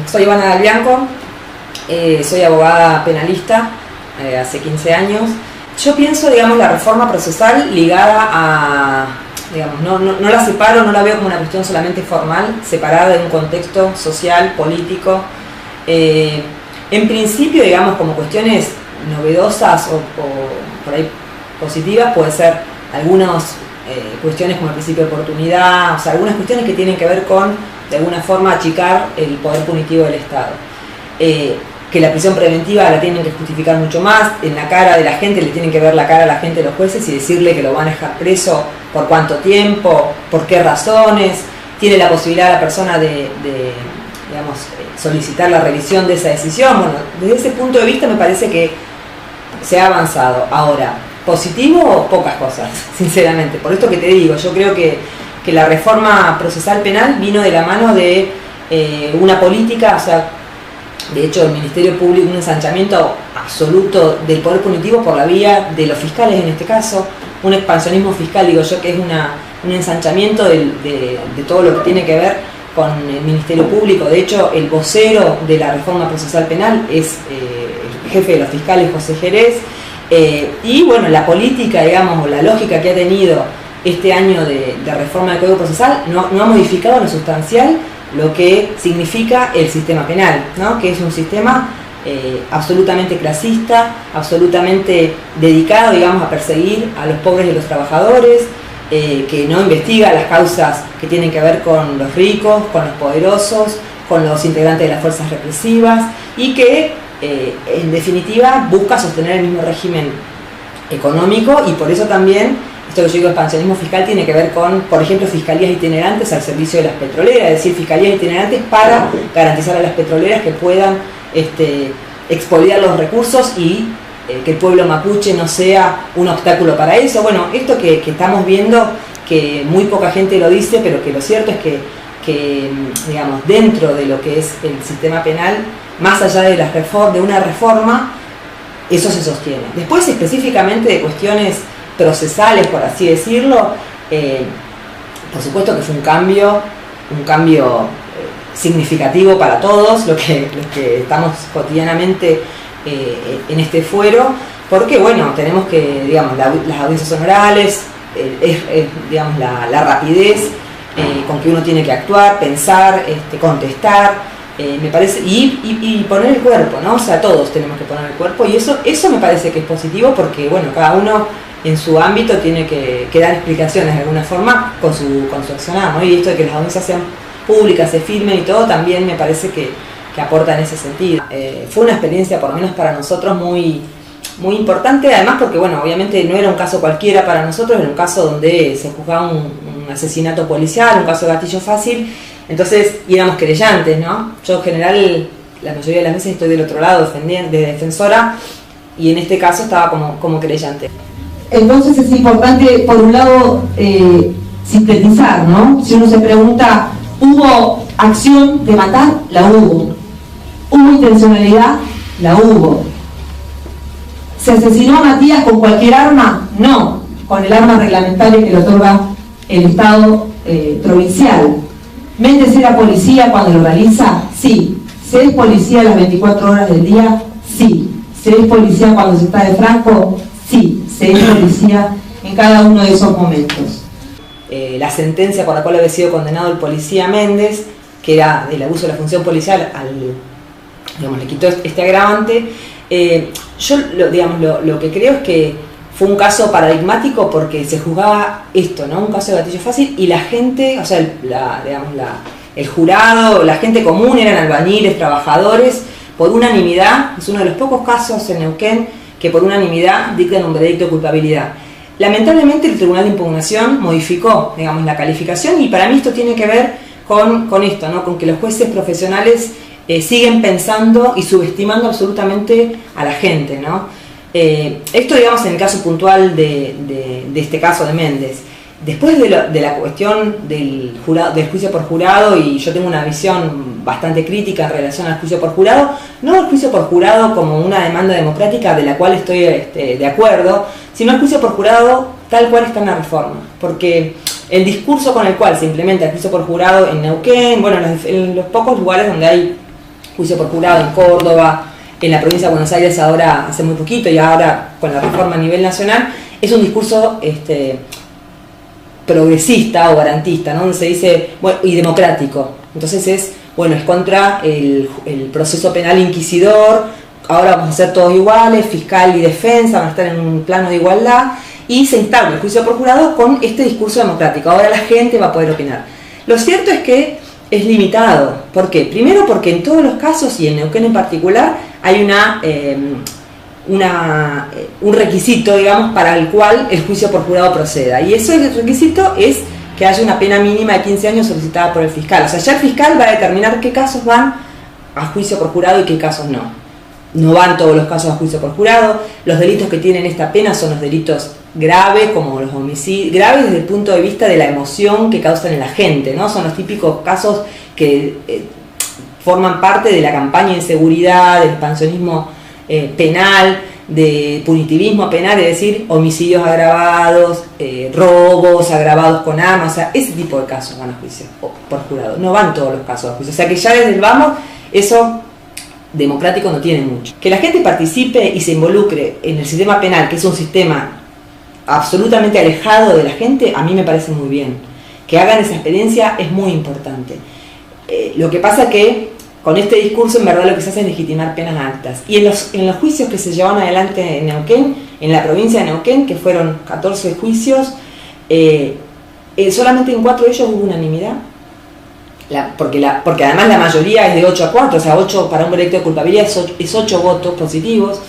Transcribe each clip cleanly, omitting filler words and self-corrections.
Soy Ivana Dal Bianco, soy abogada penalista hace 15 años. Yo pienso, digamos, la reforma procesal ligada a, digamos, no la separo, no la veo como una cuestión solamente formal, separada de un contexto social, político. En principio, digamos, como cuestiones novedosas o por ahí positivas, puede ser algunas cuestiones como el principio de oportunidad, o sea, algunas cuestiones que tienen que ver con, de alguna forma, achicar el poder punitivo del Estado. Que la prisión preventiva la tienen que justificar mucho más, en la cara de la gente, le tienen que ver la cara a la gente, los jueces, y decirle que lo van a dejar preso por cuánto tiempo, por qué razones, tiene la posibilidad la persona de digamos, solicitar la revisión de esa decisión. Bueno, desde ese punto de vista me parece que se ha avanzado. Ahora, positivo, pocas cosas, sinceramente. Por esto que te digo, yo creo que la reforma procesal penal vino de la mano de una política, o sea, de hecho el Ministerio Público, un ensanchamiento absoluto del poder punitivo por la vía de los fiscales en este caso, un expansionismo fiscal, digo yo, que es un ensanchamiento de todo lo que tiene que ver con el Ministerio Público. De hecho, el vocero de la reforma procesal penal es el jefe de los fiscales, José Jerez, y bueno, la política, digamos, o la lógica que ha tenido este año de reforma del Código Procesal no ha modificado en lo sustancial lo que significa el sistema penal, ¿no? Que es un sistema absolutamente clasista, absolutamente dedicado, digamos, a perseguir a los pobres y a los trabajadores, que no investiga las causas que tienen que ver con los ricos, con los poderosos, con los integrantes de las fuerzas represivas, y que en definitiva busca sostener el mismo régimen económico. Y por eso también esto que yo digo, expansionismo fiscal, tiene que ver con, por ejemplo, fiscalías itinerantes al servicio de las petroleras, es decir, fiscalías itinerantes para garantizar a las petroleras que puedan expoliar los recursos y que el pueblo mapuche no sea un obstáculo para eso. Bueno, esto que estamos viendo, que muy poca gente lo dice, pero que lo cierto es que digamos, dentro de lo que es el sistema penal, más allá de una reforma, eso se sostiene. Después, específicamente de cuestiones procesales, por así decirlo, por supuesto que fue un cambio significativo para todos los que estamos cotidianamente en este fuero, porque bueno, tenemos que, digamos, las audiencias honorales, digamos, la rapidez con que uno tiene que actuar, pensar, contestar, me parece, y poner el cuerpo, ¿no? O sea, todos tenemos que poner el cuerpo, y eso me parece que es positivo, porque bueno, cada uno en su ámbito tiene que dar explicaciones de alguna forma con su accionar, ¿no? Y esto de que las audiencias sean públicas, se filmen y todo, también me parece que aporta en ese sentido. Fue una experiencia, por lo menos para nosotros, muy importante, además porque, bueno, obviamente no era un caso cualquiera para nosotros, era un caso donde se juzgaba un asesinato policial, un caso de gatillo fácil, entonces éramos querellantes, ¿no? Yo en general, la mayoría de las veces estoy del otro lado, de defensora, y en este caso estaba como querellante. Entonces es importante, por un lado, sintetizar, ¿no? Si uno se pregunta, ¿hubo acción de matar? La hubo. ¿Hubo intencionalidad? La hubo. ¿Se asesinó a Matías con cualquier arma? No, con el arma reglamentaria que le otorga el Estado provincial. ¿Méndez era policía cuando lo realiza? Sí. ¿Se es policía las 24 horas del día? Sí. ¿Se es policía cuando se está de Franco? Sí. Se es policía en cada uno de esos momentos. La sentencia por la cual había sido condenado el policía Méndez, que era del abuso de la función policial, digamos, le quitó este agravante. Yo lo que creo es que fue un caso paradigmático porque se juzgaba esto, ¿no? Un caso de gatillo fácil, y la gente, o sea, el jurado, la gente común, eran albañiles, trabajadores, por unanimidad. Es uno de los pocos casos en Neuquén que por unanimidad dictan un veredicto de culpabilidad. Lamentablemente el Tribunal de Impugnación modificó, digamos, la calificación, y para mí esto tiene que ver con esto, ¿no? Con que los jueces profesionales siguen pensando y subestimando absolutamente a la gente, ¿no? Esto, digamos, en el caso puntual de este caso de Méndez. Después de la cuestión del juicio por jurado, y yo tengo una visión bastante crítica en relación al juicio por jurado, no el juicio por jurado como una demanda democrática de la cual estoy de acuerdo, sino el juicio por jurado tal cual está en la reforma, porque el discurso con el cual se implementa el juicio por jurado en Neuquén, bueno, en los pocos lugares donde hay juicio por jurado en Córdoba, en la provincia de Buenos Aires ahora hace muy poquito y ahora con la reforma a nivel nacional, es un discurso progresista o garantista, ¿no? Donde se dice, bueno, y democrático. Entonces es contra el proceso penal inquisidor, ahora vamos a ser todos iguales, fiscal y defensa van a estar en un plano de igualdad, y se instaura el juicio por jurado con este discurso democrático. Ahora la gente va a poder opinar. Lo cierto es que es limitado. ¿Por qué? Primero porque en todos los casos, y en Neuquén en particular, hay un requisito, digamos, para el cual el juicio por jurado proceda. Y ese requisito es que haya una pena mínima de 15 años solicitada por el fiscal. O sea, ya el fiscal va a determinar qué casos van a juicio por jurado y qué casos no. No van todos los casos a juicio por jurado. Los delitos que tienen esta pena son los delitos graves, como los homicidios, graves desde el punto de vista de la emoción que causan en la gente, ¿no? Son los típicos casos que forman parte de la campaña de inseguridad, del expansionismo penal, de punitivismo penal, es decir, homicidios agravados, robos agravados con armas, o sea, ese tipo de casos van a juicio por jurado. No van todos los casos a juicio. O sea que ya desde el vamos, eso democrático no tiene mucho. Que la gente participe y se involucre en el sistema penal, que es un sistema absolutamente alejado de la gente, a mí me parece muy bien. Que hagan esa experiencia es muy importante. Lo que pasa que con este discurso en verdad lo que se hace es legitimar penas altas. Y en los juicios que se llevaron adelante en Neuquén, en la provincia de Neuquén, que fueron 14 juicios, solamente en 4 de ellos hubo unanimidad. Porque además la mayoría es de 8-4, o sea, 8 para un veredicto de culpabilidad es 8 votos positivos,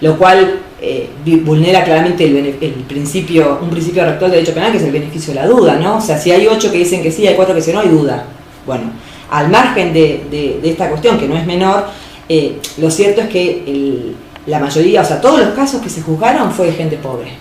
lo cual vulnera claramente un principio rector del derecho penal, que es el beneficio de la duda, ¿no? O sea, si hay 8 que dicen que sí, hay 4 que dicen no, hay duda. Bueno, al margen de esta cuestión, que no es menor, lo cierto es que la mayoría, o sea, todos los casos que se juzgaron fue de gente pobre.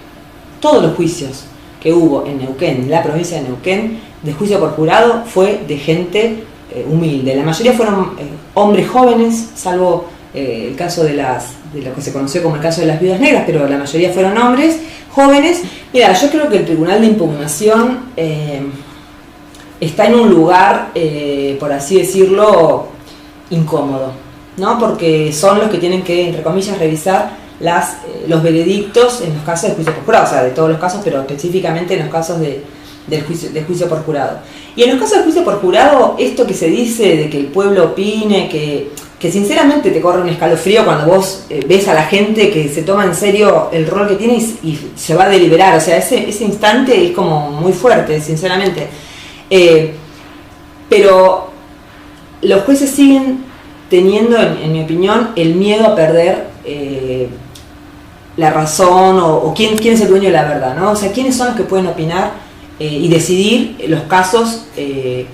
Todos los juicios que hubo en Neuquén, en la provincia de Neuquén, de juicio por jurado, fue de gente humilde. La mayoría fueron hombres jóvenes, salvo el caso de lo que se conoció como el caso de las viudas negras, pero la mayoría fueron hombres jóvenes. Mira, yo creo que el Tribunal de Impugnación está en un lugar, por así decirlo, incómodo, ¿no? Porque son los que tienen que, entre comillas, revisar los veredictos en los casos de juicio por jurado, o sea, de todos los casos, pero específicamente en los casos de juicio por jurado. Y en los casos de juicio por jurado, esto que se dice de que el pueblo opine, que sinceramente te corre un escalofrío cuando vos ves a la gente que se toma en serio el rol que tiene y se va a deliberar, o sea, ese instante es como muy fuerte, sinceramente. Pero los jueces siguen teniendo, en mi opinión, el miedo a perder la razón o quién es el dueño de la verdad, ¿no? O sea, quiénes son los que pueden opinar y decidir los casos en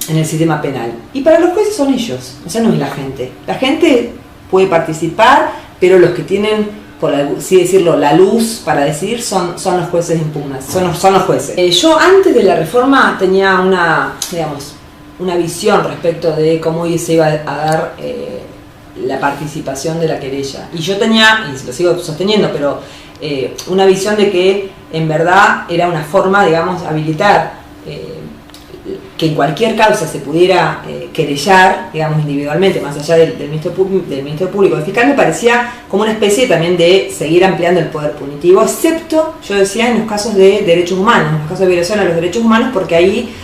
el sistema penal. Y para los jueces son ellos, o sea, no es la gente. La gente puede participar, pero los que tienen, por así decirlo, la luz para decidir son los jueces de impugnación, son los jueces. Yo antes de la reforma tenía una visión respecto de cómo se iba a dar la participación de la querella. Y yo tenía, y lo sigo sosteniendo, pero una visión de que en verdad era una forma, digamos, habilitar que en cualquier causa se pudiera querellar, digamos, individualmente, más allá del Ministerio Público. El fiscal me parecía como una especie también de seguir ampliando el poder punitivo, excepto, yo decía, en los casos de derechos humanos, en los casos de violación a los derechos humanos, porque ahí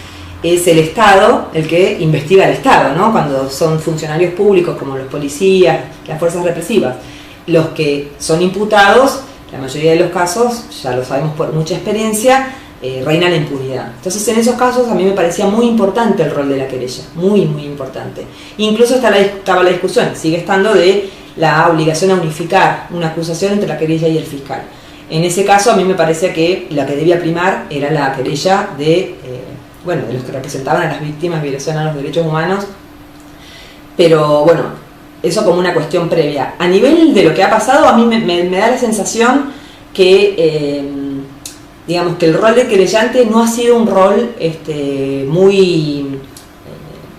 es el Estado el que investiga al Estado, ¿no? Cuando son funcionarios públicos como los policías, las fuerzas represivas, los que son imputados, la mayoría de los casos, ya lo sabemos por mucha experiencia, reina la impunidad. Entonces en esos casos a mí me parecía muy importante el rol de la querella, muy importante. Incluso estaba la discusión, sigue estando, de la obligación a unificar una acusación entre la querella y el fiscal. En ese caso a mí me parecía que la que debía primar era la querella de los que representaban a las víctimas de violación a los derechos humanos, pero bueno, eso como una cuestión previa. A nivel de lo que ha pasado, a mí me da la sensación que, digamos, que el rol de querellante no ha sido un rol muy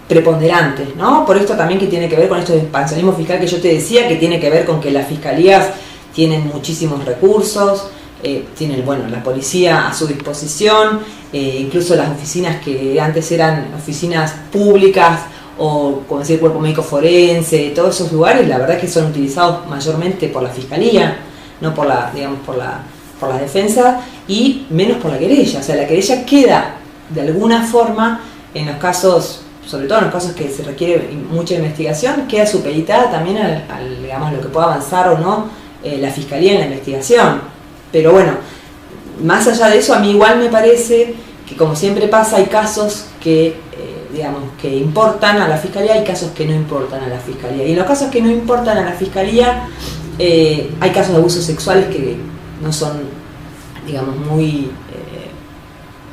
preponderante, ¿no? Por esto también que tiene que ver con esto de expansionismo fiscal que yo te decía, que tiene que ver con que las fiscalías tienen muchísimos recursos, tienen, la policía a su disposición, incluso las oficinas que antes eran oficinas públicas o como decir, el cuerpo médico forense, todos esos lugares, la verdad es que son utilizados mayormente por la fiscalía, no por la, digamos, por la defensa, y menos por la querella. O sea, la querella queda de alguna forma en los casos, sobre todo en los casos que se requiere mucha investigación, queda supeditada también al digamos, lo que pueda avanzar o no la fiscalía en la investigación. Pero bueno, más allá de eso, a mí igual me parece que, como siempre pasa, hay casos que digamos, que importan a la fiscalía y casos que no importan a la fiscalía. Y en los casos que no importan a la fiscalía, hay casos de abusos sexuales que no son, digamos, muy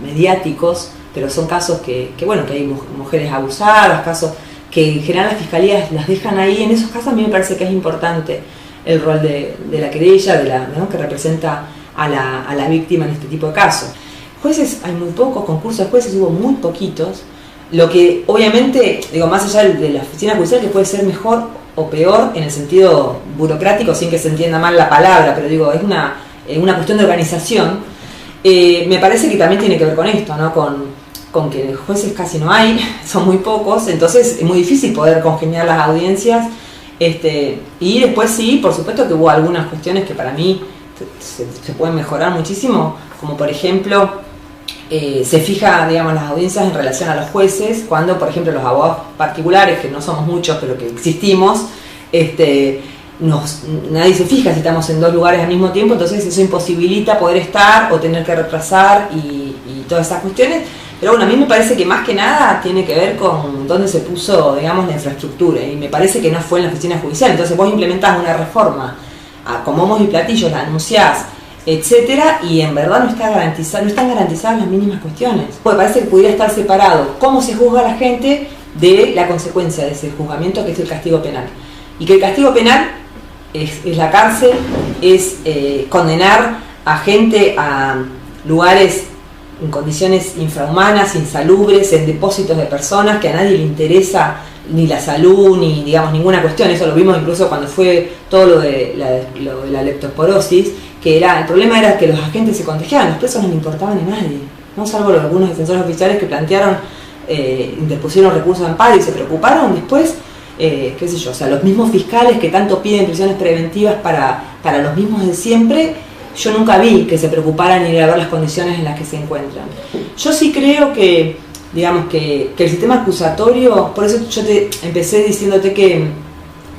mediáticos, pero son casos que bueno, que hay mujeres abusadas, casos que en general las fiscalías las dejan ahí. En esos casos a mí me parece que es importante el rol de la querella, ¿no? Que representa a la víctima en este tipo de casos. Jueces hay muy pocos, concursos de jueces hubo muy poquitos, lo que obviamente, digo, más allá de la oficina judicial, que puede ser mejor o peor en el sentido burocrático, sin que se entienda mal la palabra, pero digo, es una cuestión de organización. Me parece que también tiene que ver con esto, ¿no? Con que jueces casi no hay, son muy pocos, entonces es muy difícil poder congeniar las audiencias. Y después sí, por supuesto que hubo algunas cuestiones que para mí se pueden mejorar muchísimo, como por ejemplo, se fija, digamos, las audiencias en relación a los jueces, cuando por ejemplo los abogados particulares, que no somos muchos pero que existimos, nadie se fija si estamos en dos lugares al mismo tiempo, entonces eso imposibilita poder estar o tener que retrasar y todas esas cuestiones. Pero bueno, a mí me parece que más que nada tiene que ver con dónde se puso, digamos, la infraestructura, y me parece que no fue en la oficina judicial. Entonces vos implementás una reforma con bombos y platillos, la anunciás, etcétera, y en verdad no están garantizadas las mínimas cuestiones. Me parece que pudiera estar separado cómo se juzga a la gente de la consecuencia de ese juzgamiento, que es el castigo penal. Y que el castigo penal es la cárcel, es condenar a gente a lugares en condiciones infrahumanas, insalubres, en depósitos de personas que a nadie le interesa ni la salud, ni digamos ninguna cuestión. Eso lo vimos incluso cuando fue todo lo de la leptosporosis, que el problema era que los agentes se contagiaban, los presos no le importaban a nadie, ¿no? Salvo algunos defensores oficiales que plantearon, interpusieron recursos de amparo y se preocuparon después, qué sé yo, o sea, los mismos fiscales que tanto piden prisiones preventivas para los mismos de siempre, yo nunca vi que se preocuparan ni de ver las condiciones en las que se encuentran. Yo sí creo que, digamos, que el sistema acusatorio, por eso yo te empecé diciéndote que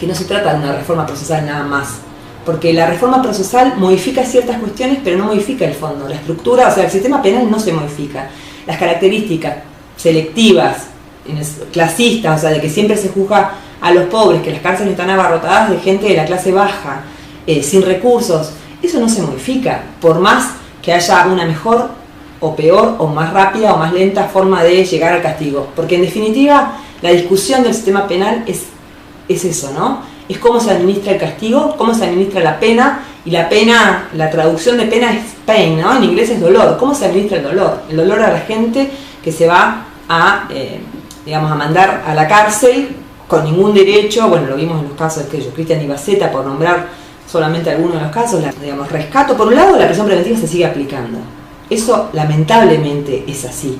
no se trata de una reforma procesal nada más, porque la reforma procesal modifica ciertas cuestiones, pero no modifica el fondo, la estructura, o sea, el sistema penal no se modifica. Las características selectivas, clasistas, o sea, de que siempre se juzga a los pobres, que las cárceles están abarrotadas de gente de la clase baja, sin recursos, eso no se modifica, por más que haya una mejor o peor o más rápida o más lenta forma de llegar al castigo, porque en definitiva la discusión del sistema penal es eso, ¿no? Es cómo se administra el castigo, cómo se administra la pena, y la pena, la traducción de pena es pain, ¿no? En inglés es dolor. ¿Cómo se administra el dolor a la gente que se va a, digamos, a mandar a la cárcel con ningún derecho? Bueno, lo vimos en los casos de Cristian Ibaceta, por nombrar solamente algunos de los casos. Digamos, rescato, por un lado, la prisión preventiva se sigue aplicando. Eso lamentablemente es así.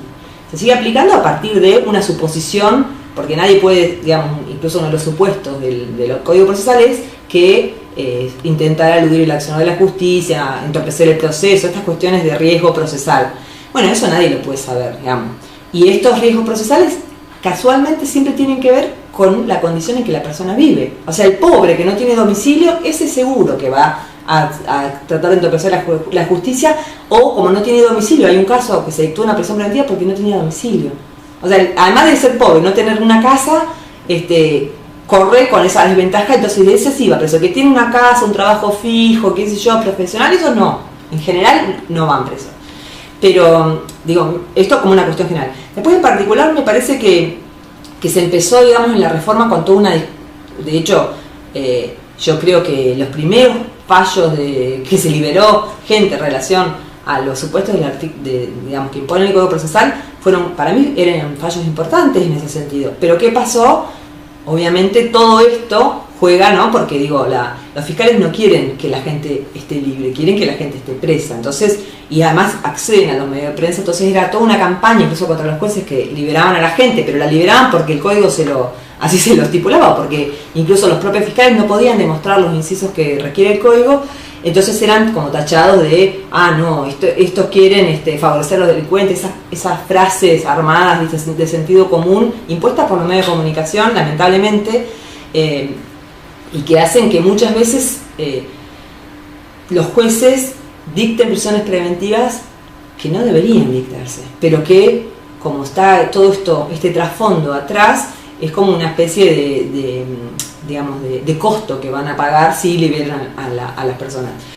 Se sigue aplicando a partir de una suposición, porque nadie puede, digamos, incluso uno de los supuestos del Código Procesal es que intentar eludir el accionar de la justicia, entorpecer el proceso, estas cuestiones de riesgo procesal. Bueno, eso nadie lo puede saber, digamos. Y estos riesgos procesales casualmente siempre tienen que ver con la condición en que la persona vive. O sea, el pobre que no tiene domicilio, ese seguro que va a tratar de entorpecer la justicia, o como no tiene domicilio, hay un caso que se dictó una prisión preventiva porque no tenía domicilio. O sea, además de ser pobre, no tener una casa, corre con esa desventaja, entonces de ese sí va preso. Que tiene una casa, un trabajo fijo, qué sé yo, profesional, eso no. En general no van presos. Pero, digo, esto como una cuestión general. Después en particular me parece que se empezó, digamos, en la reforma con toda una... De hecho, yo creo que los primeros fallos que se liberó gente en relación a los supuestos digamos, que impone el Código Procesal, para mí eran fallos importantes en ese sentido. Pero ¿qué pasó? Obviamente todo esto juega, ¿no? Porque digo, los fiscales no quieren que la gente esté libre, quieren que la gente esté presa. Entonces, y además acceden a los medios de prensa, entonces era toda una campaña incluso contra los jueces que liberaban a la gente, pero la liberaban porque el código así se lo estipulaba, porque incluso los propios fiscales no podían demostrar los incisos que requiere el código, entonces eran como tachados de, no, estos quieren favorecer a los delincuentes, esas frases armadas de sentido común, impuestas por los medios de comunicación, lamentablemente, y que hacen que muchas veces los jueces dicten prisiones preventivas que no deberían dictarse, pero que, como está todo este trasfondo atrás, es como una especie de costo que van a pagar si liberan a las personas.